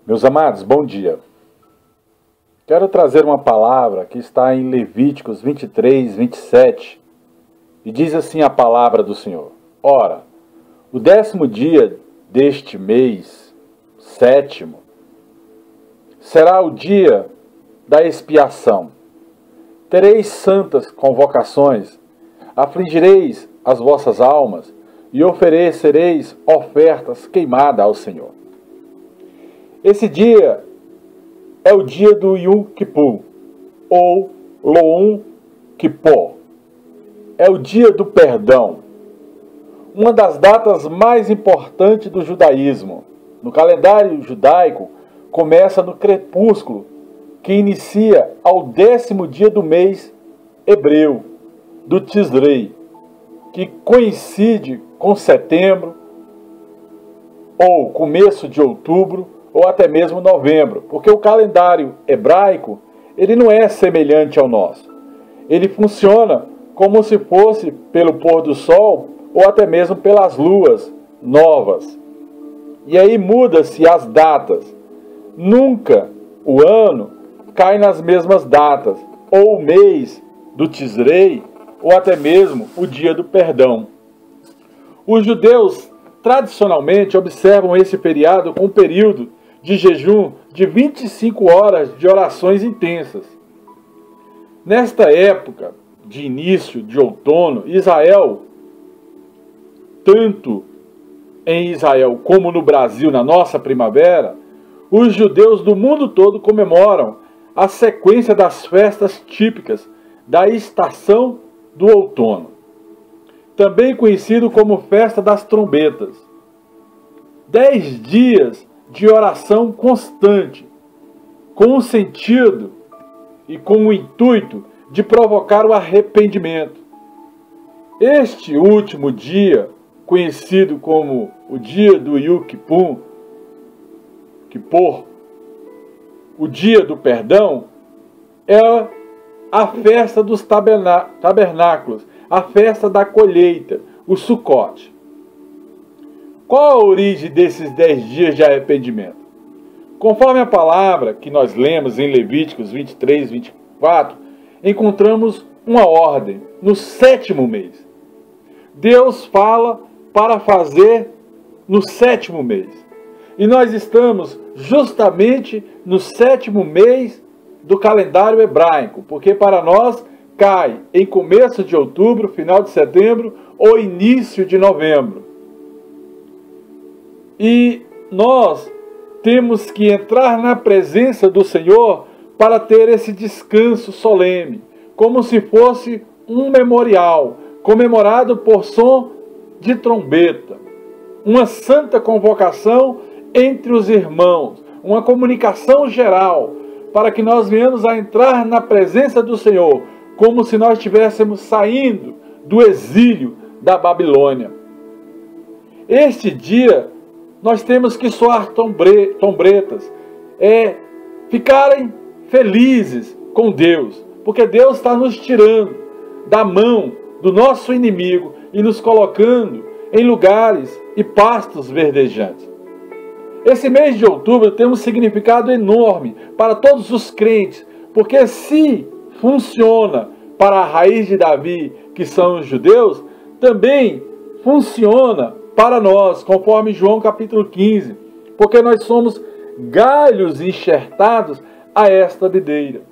Meus amados, bom dia. Quero trazer uma palavra que está em Levíticos 23, 27. E diz assim a palavra do Senhor: Ora, o 10º dia deste mês, 7º, será o dia da expiação. Tereis santas convocações, afligireis as vossas almas e oferecereis ofertas queimadas ao Senhor. Esse dia é o dia do Yom Kippur, ou Yom Kippur. É o dia do perdão, uma das datas mais importantes do judaísmo. No calendário judaico, começa no crepúsculo, que inicia ao 10º dia do mês hebreu, do Tisrei, que coincide com setembro, ou começo de outubro, ou até mesmo novembro, porque o calendário hebraico, ele não é semelhante ao nosso. Ele funciona como se fosse pelo pôr do sol, ou até mesmo pelas luas novas. E aí muda-se as datas. Nunca o ano cai nas mesmas datas, ou o mês do Tisrei, ou até mesmo o dia do perdão. Os judeus tradicionalmente observam esse feriado com um período de jejum de 25 horas de orações intensas. Nesta época de início de outono, Israel, tanto em Israel como no Brasil, na nossa primavera, os judeus do mundo todo comemoram a sequência das festas típicas da estação do outono, também conhecido como Festa das Trombetas. 10 dias de oração constante, com o sentido e com o intuito de provocar o arrependimento. Este último dia, conhecido como o dia do Yom Kippur, o dia do perdão, é a festa dos tabernáculos, a festa da colheita, o Sukkot. Qual a origem desses 10 dias de arrependimento? Conforme a palavra que nós lemos em Levíticos 23, 24, encontramos uma ordem no 7º mês. Deus fala para fazer no 7º mês. E nós estamos justamente no 7º mês do calendário hebraico, porque para nós cai em começo de outubro, final de setembro ou início de novembro. E nós temos que entrar na presença do Senhor para ter esse descanso solene, como se fosse um memorial, comemorado por som de trombeta, uma santa convocação entre os irmãos, uma comunicação geral, para que nós venhamos a entrar na presença do Senhor, como se nós estivéssemos saindo do exílio da Babilônia. Este dia, nós temos que soar trombetas, ficarem felizes com Deus, porque Deus está nos tirando da mão do nosso inimigo e nos colocando em lugares e pastos verdejantes. Esse mês de outubro tem um significado enorme para todos os crentes, porque se funciona para a raiz de Davi, que são os judeus, também funciona para nós, conforme João capítulo 15, porque nós somos galhos enxertados a esta videira.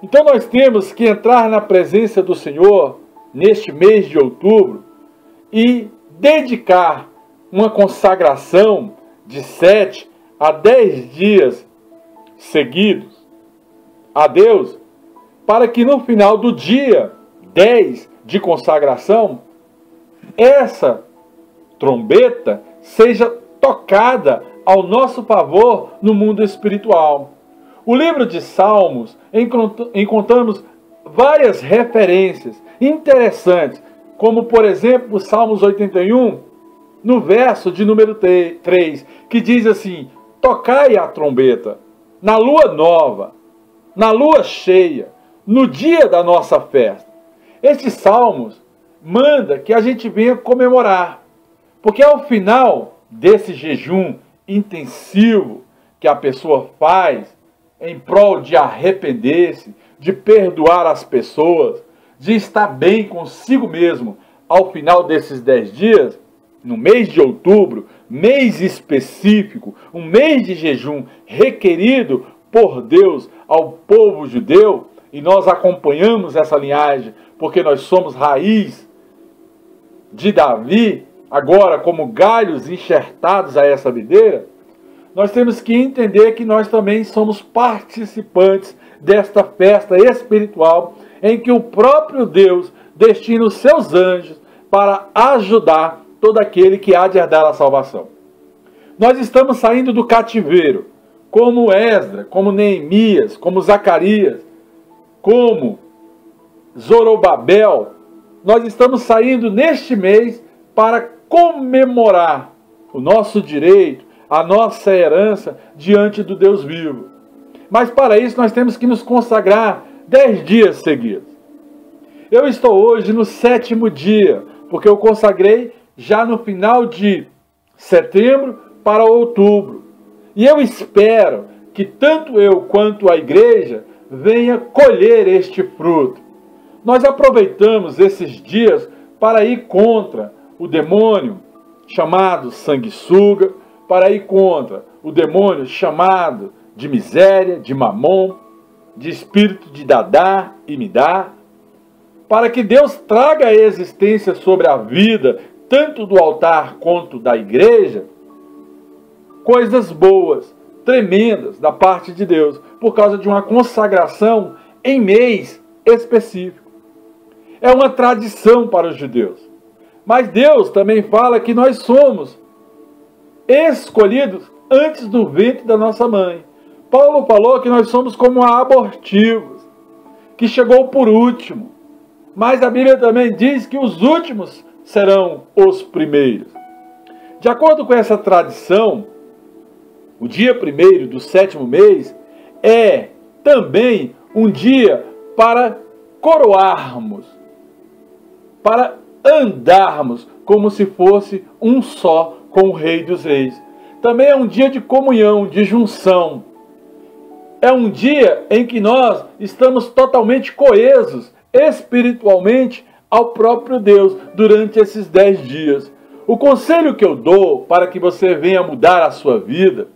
Então nós temos que entrar na presença do Senhor neste mês de outubro e dedicar uma consagração de 7 a 10 dias seguidos a Deus, para que no final do dia 10 de consagração, essa trombeta seja tocada ao nosso favor no mundo espiritual. O livro de Salmos, encontramos várias referências interessantes, como por exemplo o Salmos 81, no verso de número 3, que diz assim: tocai a trombeta na lua nova, na lua cheia, no dia da nossa festa. Estes salmos manda que a gente venha comemorar, porque ao final desse jejum intensivo, que a pessoa faz em prol de arrepender-se, de perdoar as pessoas, de estar bem consigo mesmo ao final desses 10 dias, no mês de outubro, mês específico, um mês de jejum requerido por Deus ao povo judeu, e nós acompanhamos essa linhagem porque nós somos raiz de Davi, agora como galhos enxertados a essa videira, nós temos que entender que nós também somos participantes desta festa espiritual em que o próprio Deus destina os seus anjos para ajudar todo aquele que há de herdar a salvação. Nós estamos saindo do cativeiro, como Esdras, como Neemias, como Zacarias, como Zorobabel. Nós estamos saindo neste mês para comemorar o nosso direito, a nossa herança diante do Deus vivo. Mas para isso nós temos que nos consagrar 10 dias seguidos. Eu estou hoje no 7º dia, porque eu consagrei já no final de setembro para outubro. E eu espero que tanto eu quanto a igreja venha colher este fruto. Nós aproveitamos esses dias para ir contra o demônio chamado sanguessuga, para ir contra o demônio chamado de miséria, de mamon, de espírito de dadá e midá, para que Deus traga a existência sobre a vida, tanto do altar quanto da igreja, coisas boas, tremendas da parte de Deus, por causa de uma consagração em mês específico. É uma tradição para os judeus. Mas Deus também fala que nós somos escolhidos antes do ventre da nossa mãe. Paulo falou que nós somos como abortivos, que chegou por último. Mas a Bíblia também diz que os últimos serão os primeiros. De acordo com essa tradição, o dia 1º do 7º mês é também um dia para coroarmos, para andarmos como se fosse um só com o Rei dos Reis. Também é um dia de comunhão, de junção. É um dia em que nós estamos totalmente coesos espiritualmente ao próprio Deus durante esses 10 dias. O conselho que eu dou para que você venha mudar a sua vida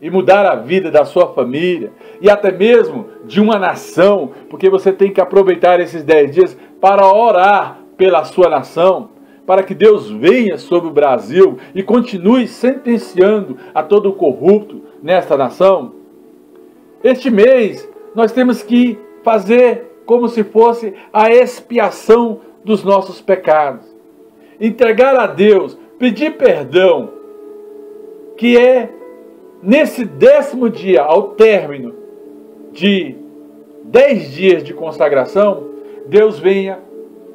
e mudar a vida da sua família e até mesmo de uma nação, porque você tem que aproveitar esses 10 dias para orar pela sua nação, para que Deus venha sobre o Brasil e continue sentenciando a todo o corrupto nesta nação. Este mês nós temos que fazer como se fosse a expiação dos nossos pecados. Entregar a Deus, pedir perdão, que é nesse 10º dia, ao término de 10 dias de consagração, Deus venha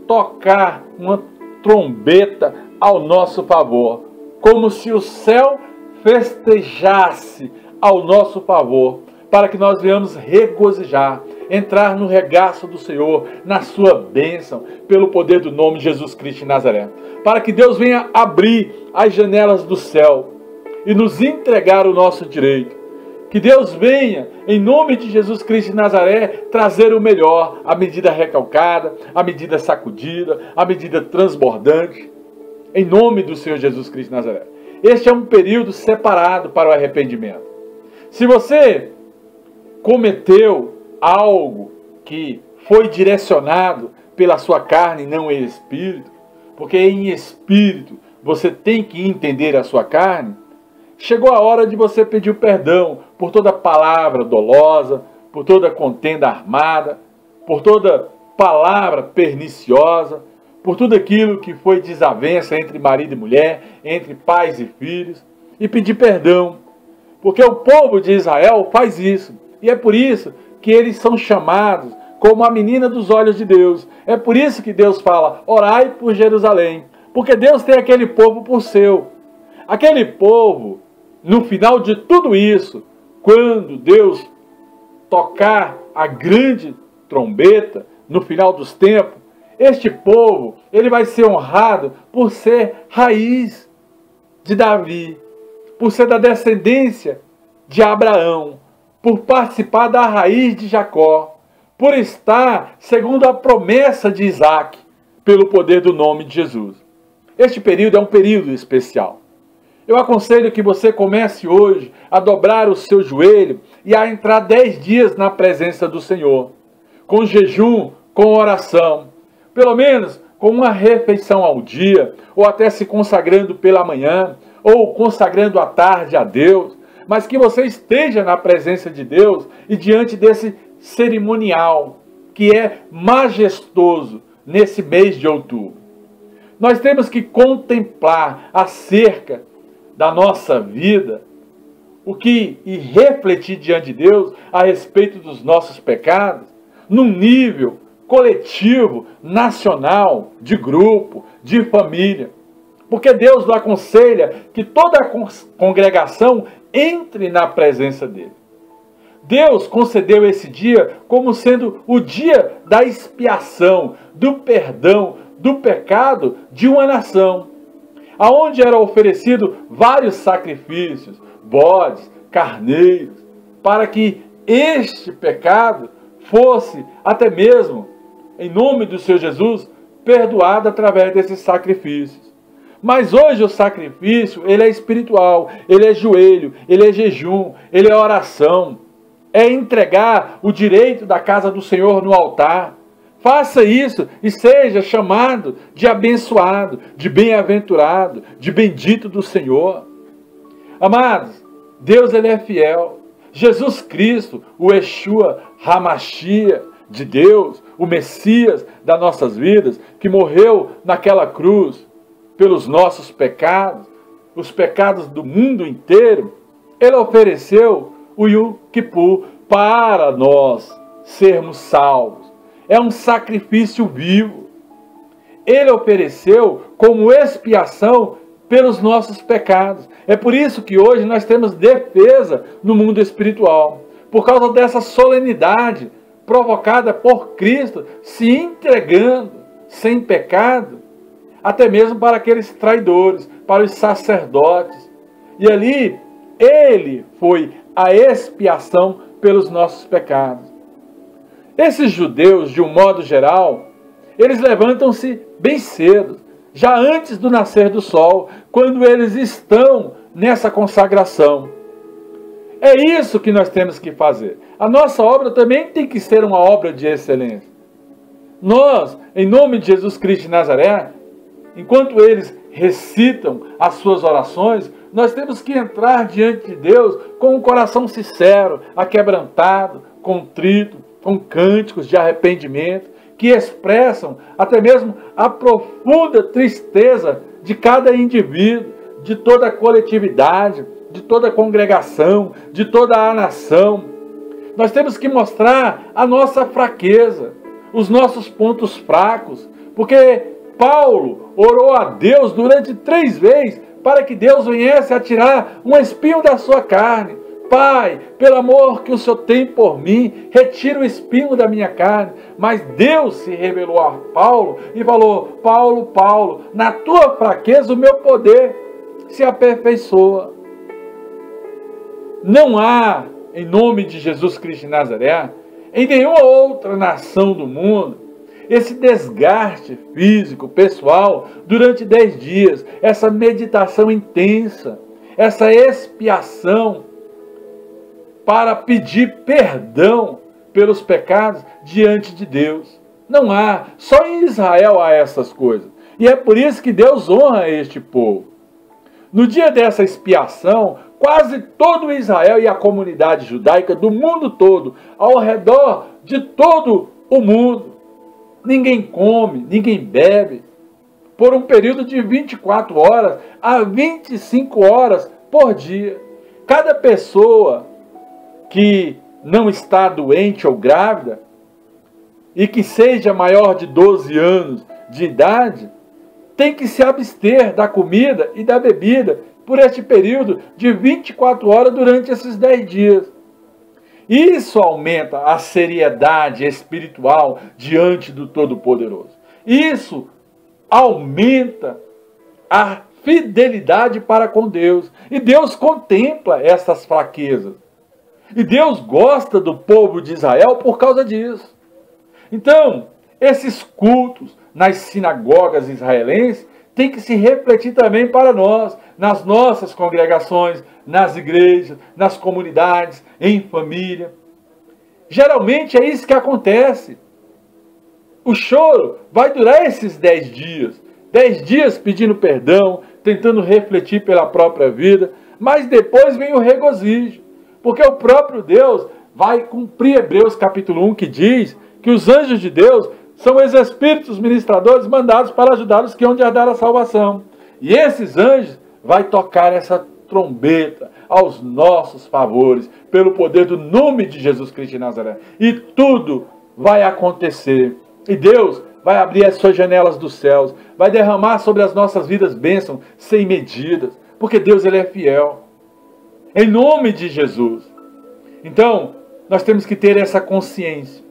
tocar uma trombeta ao nosso favor, como se o céu festejasse ao nosso favor, para que nós venhamos regozijar, entrar no regaço do Senhor, na sua bênção, pelo poder do nome de Jesus Cristo de Nazaré. Para que Deus venha abrir as janelas do céu e nos entregar o nosso direito. Que Deus venha, em nome de Jesus Cristo de Nazaré, trazer o melhor, a medida recalcada, a medida sacudida, a medida transbordante, em nome do Senhor Jesus Cristo de Nazaré. Este é um período separado para o arrependimento. Se você cometeu algo que foi direcionado pela sua carne, não em espírito, porque em espírito você tem que entender a sua carne, chegou a hora de você pedir perdão por toda palavra dolosa, por toda contenda armada, por toda palavra perniciosa, por tudo aquilo que foi desavença entre marido e mulher, entre pais e filhos, e pedir perdão, porque o povo de Israel faz isso, e é por isso que eles são chamados como a menina dos olhos de Deus. É por isso que Deus fala, orai por Jerusalém, porque Deus tem aquele povo por seu. Aquele povo, no final de tudo isso, quando Deus tocar a grande trombeta, no final dos tempos, este povo, ele vai ser honrado por ser raiz de Davi, por ser da descendência de Abraão, por participar da raiz de Jacó, por estar segundo a promessa de Isaac, pelo poder do nome de Jesus. Este período é um período especial. Eu aconselho que você comece hoje a dobrar o seu joelho e a entrar 10 dias na presença do Senhor, com jejum, com oração, pelo menos com uma refeição ao dia, ou até se consagrando pela manhã, ou consagrando à tarde a Deus, mas que você esteja na presença de Deus e diante desse cerimonial que é majestoso nesse mês de outubro. Nós temos que contemplar acerca da nossa vida e refletir diante de Deus a respeito dos nossos pecados, num nível coletivo, nacional, de grupo, de família. Porque Deus nos aconselha que toda a congregação entre na presença dele. Deus concedeu esse dia como sendo o dia da expiação, do perdão, do pecado de uma nação, aonde eram oferecidos vários sacrifícios, bodes, carneiros, para que este pecado fosse até mesmo, em nome do Senhor Jesus, perdoado através desses sacrifícios. Mas hoje o sacrifício, ele é espiritual, ele é joelho, ele é jejum, ele é oração. É entregar o direito da casa do Senhor no altar. Faça isso e seja chamado de abençoado, de bem-aventurado, de bendito do Senhor. Amados, Deus ele é fiel. Jesus Cristo, o Yeshua Hamashia de Deus, o Messias das nossas vidas, que morreu naquela cruz pelos nossos pecados, os pecados do mundo inteiro, ele ofereceu o Yom Kippur para nós sermos salvos. É um sacrifício vivo. Ele ofereceu como expiação pelos nossos pecados. É por isso que hoje nós temos defesa no mundo espiritual. Por causa dessa solenidade provocada por Cristo se entregando sem pecado, até mesmo para aqueles traidores, para os sacerdotes. E ali, ele foi a expiação pelos nossos pecados. Esses judeus, de um modo geral, eles levantam-se bem cedo, já antes do nascer do sol, quando eles estão nessa consagração. É isso que nós temos que fazer. A nossa obra também tem que ser uma obra de excelência. Nós, em nome de Jesus Cristo de Nazaré, enquanto eles recitam as suas orações, nós temos que entrar diante de Deus com um coração sincero, aquebrantado, contrito, com cânticos de arrependimento, que expressam até mesmo a profunda tristeza de cada indivíduo, de toda a coletividade, de toda a congregação, de toda a nação. Nós temos que mostrar a nossa fraqueza, os nossos pontos fracos, porque Paulo orou a Deus durante 3 vezes para que Deus viesse a tirar um espinho da sua carne. Pai, pelo amor que o Senhor tem por mim, retira o espinho da minha carne. Mas Deus se revelou a Paulo e falou: Paulo, Paulo, na tua fraqueza o meu poder se aperfeiçoa. Não há, em nome de Jesus Cristo de Nazaré, em nenhuma outra nação do mundo, esse desgaste físico, pessoal, durante 10 dias, essa meditação intensa, essa expiação, para pedir perdão pelos pecados diante de Deus. Não há, só em Israel há essas coisas. E é por isso que Deus honra este povo. No dia dessa expiação, quase todo Israel e a comunidade judaica do mundo todo, ao redor de todo o mundo, ninguém come, ninguém bebe, por um período de 24 horas a 25 horas por dia. Cada pessoa que não está doente ou grávida e que seja maior de 12 anos de idade, tem que se abster da comida e da bebida por este período de 24 horas durante esses 10 dias. Isso aumenta a seriedade espiritual diante do Todo-Poderoso. Isso aumenta a fidelidade para com Deus. E Deus contempla essas fraquezas. E Deus gosta do povo de Israel por causa disso. Então, esses cultos nas sinagogas israelenses têm que se refletir também para nós, nas nossas congregações, nas igrejas, nas comunidades, em família. Geralmente é isso que acontece. O choro vai durar esses 10 dias. 10 dias pedindo perdão, tentando refletir pela própria vida, mas depois vem o regozijo. Porque o próprio Deus vai cumprir Hebreus capítulo 1, que diz que os anjos de Deus são os espíritos ministradores mandados para ajudar os que hão de herdar a salvação. E esses anjos vai tocar essa trombeta aos nossos favores, pelo poder do nome de Jesus Cristo de Nazaré. E tudo vai acontecer. E Deus vai abrir as suas janelas dos céus, vai derramar sobre as nossas vidas bênçãos sem medidas, porque Deus ele é fiel. Em nome de Jesus. Então, nós temos que ter essa consciência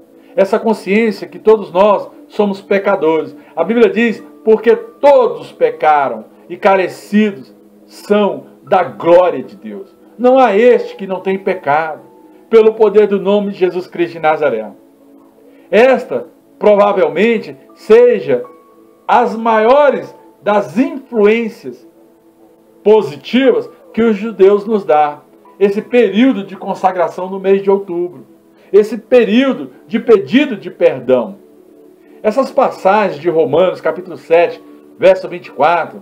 que todos nós somos pecadores. A Bíblia diz, porque todos pecaram e carecidos são da glória de Deus. Não há este que não tem pecado, pelo poder do nome de Jesus Cristo de Nazaré. Esta, provavelmente, seja as maiores das influências positivas que os judeus nos dão. Esse período de consagração no mês de outubro. Esse período de pedido de perdão. Essas passagens de Romanos, capítulo 7, verso 24,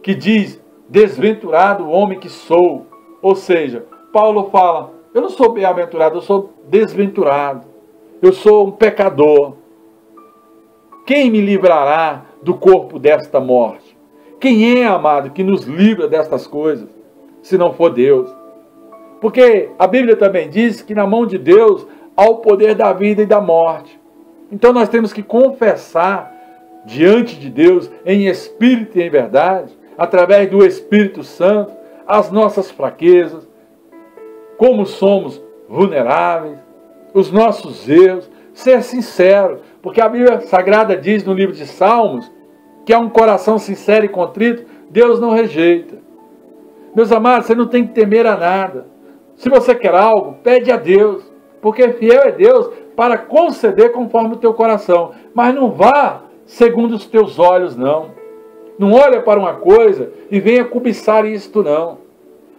que diz, desventurado o homem que sou. Ou seja, Paulo fala, eu não sou bem-aventurado, eu sou desventurado. Eu sou um pecador. Quem me livrará do corpo desta morte? Quem é, amado, que nos livra destas coisas, se não for Deus? Porque a Bíblia também diz que na mão de Deus há o poder da vida e da morte. Então nós temos que confessar diante de Deus, em espírito e em verdade, através do Espírito Santo, as nossas fraquezas, como somos vulneráveis, os nossos erros, ser sincero, porque a Bíblia Sagrada diz no livro de Salmos, que há um coração sincero e contrito, Deus não rejeita. Meus amados, você não tem que temer a nada. Se você quer algo, pede a Deus, porque fiel é Deus para conceder conforme o teu coração. Mas não vá segundo os teus olhos, não. Não olha para uma coisa e venha cobiçar isto, não.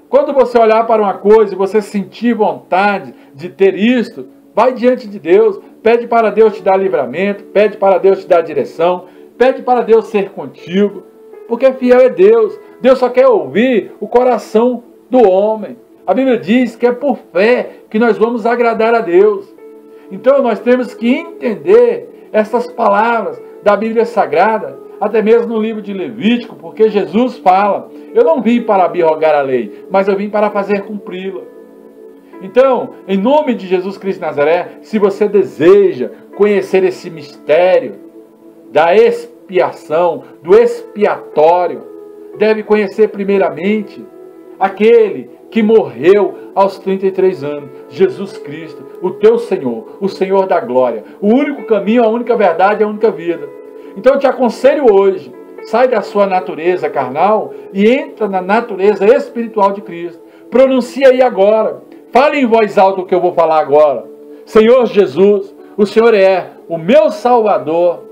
Quando você olhar para uma coisa e você sentir vontade de ter isto, vai diante de Deus, pede para Deus te dar livramento, pede para Deus te dar direção, pede para Deus ser contigo, porque fiel é Deus. Deus só quer ouvir o coração do homem. A Bíblia diz que é por fé que nós vamos agradar a Deus. Então nós temos que entender essas palavras da Bíblia Sagrada, até mesmo no livro de Levítico, porque Jesus fala, eu não vim para abrogar a lei, mas eu vim para fazer cumpri-la. Então, em nome de Jesus Cristo de Nazaré, se você deseja conhecer esse mistério da expiação, do expiatório, deve conhecer primeiramente aquele que morreu aos 33 anos, Jesus Cristo, o teu Senhor, o Senhor da glória, o único caminho, a única verdade, a única vida. Então eu te aconselho hoje, sai da sua natureza carnal e entra na natureza espiritual de Cristo. Pronuncia aí agora, fale em voz alta o que eu vou falar agora. Senhor Jesus, o Senhor é o meu Salvador,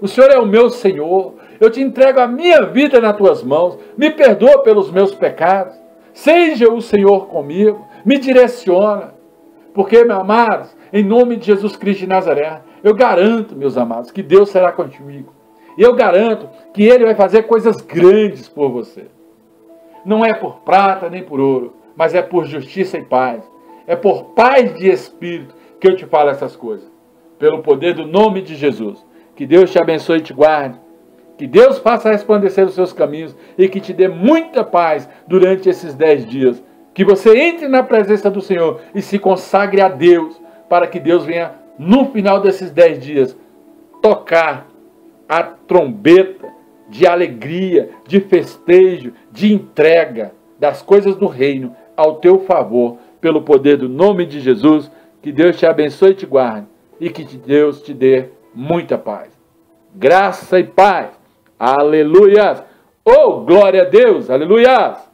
o Senhor é o meu Senhor, eu te entrego a minha vida nas tuas mãos, me perdoa pelos meus pecados, seja o Senhor comigo, me direciona, porque, meus amados, em nome de Jesus Cristo de Nazaré, eu garanto, meus amados, que Deus será contigo, e eu garanto que Ele vai fazer coisas grandes por você, não é por prata nem por ouro, mas é por justiça e paz, é por paz de espírito que eu te falo essas coisas, pelo poder do nome de Jesus. Que Deus te abençoe e te guarde, que Deus faça resplandecer os seus caminhos e que te dê muita paz durante esses 10 dias. Que você entre na presença do Senhor e se consagre a Deus, para que Deus venha, no final desses 10 dias, tocar a trombeta de alegria, de festejo, de entrega das coisas do reino ao teu favor, pelo poder do nome de Jesus. Que Deus te abençoe e te guarde, e que Deus te dê muita paz. Graça e paz. Aleluia! Oh, glória a Deus, aleluia!